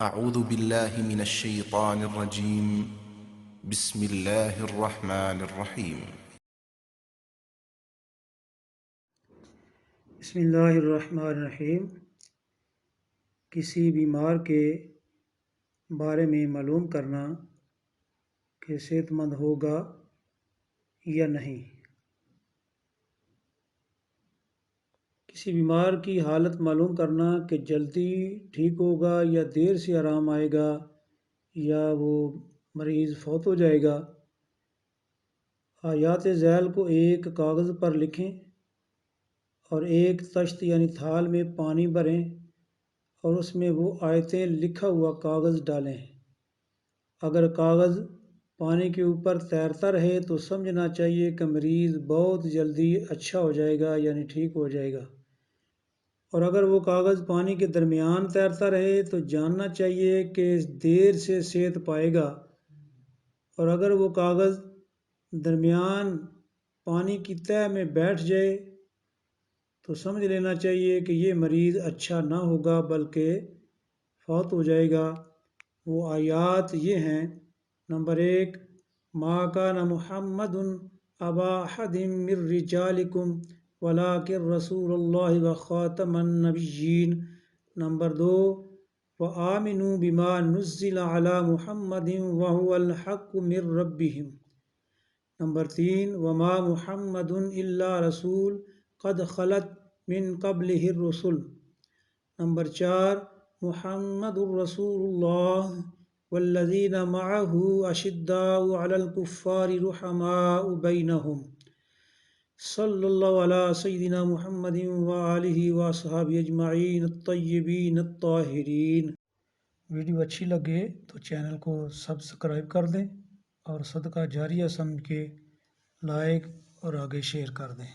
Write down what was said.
أعوذ بالله من الشيطان الرجيم. بسم الله الرحمن الرحيم. بسم اللہ الرحمن الرحیم۔ کسی بیمار کے بارے میں معلوم کرنا کہ صحت مند ہوگا یا نہیں۔ کسی بیمار کی حالت معلوم کرنا کہ جلدی ٹھیک ہوگا یا دیر سے آرام آئے گا یا وہ مریض فوت ہو جائے گا۔ آیات ذیل کو ایک کاغذ پر لکھیں اور ایک تشت یعنی تھال میں پانی بھریں اور اس میں وہ آیتیں لکھا ہوا کاغذ ڈالیں۔ اگر کاغذ پانی کے اوپر تیرتا رہے تو سمجھنا چاہیے کہ مریض بہت جلدی اچھا ہو جائے گا یعنی ٹھیک ہو جائے گا، اور اگر وہ کاغذ پانی کے درمیان تیرتا رہے تو جاننا چاہیے کہ دیر سے صحت پائے گا، اور اگر وہ کاغذ درمیان پانی کی تہہ میں بیٹھ جائے تو سمجھ لینا چاہیے کہ یہ مریض اچھا نہ ہوگا بلکہ فوت ہو جائے گا۔ وہ آیات یہ ہیں: نمبر 1، ما کان محمد ابا احد من رجالکم ولکن رسول اللہ وخاتم النبیین۔ نمبر 2، وآمنوا بما نزل علی محمد وهو الحق من ربہم۔ نمبر 3، وما محمد الا رسول قد خلت من قبلہ الرسل۔ نمبر 4، محمد رسول اللہ والذین معہ اشداء علی الکفار رحماء بینہم۔ صلی اللہ علی سیدنا محمد وآلہ وصحبہ اجمعین الطیبین الطاہرین۔ ویڈیو اچھی لگے تو چینل کو سبسکرائب کر دیں اور صدقہ جاریہ سمجھ کے لائک اور آگے شیئر کر دیں۔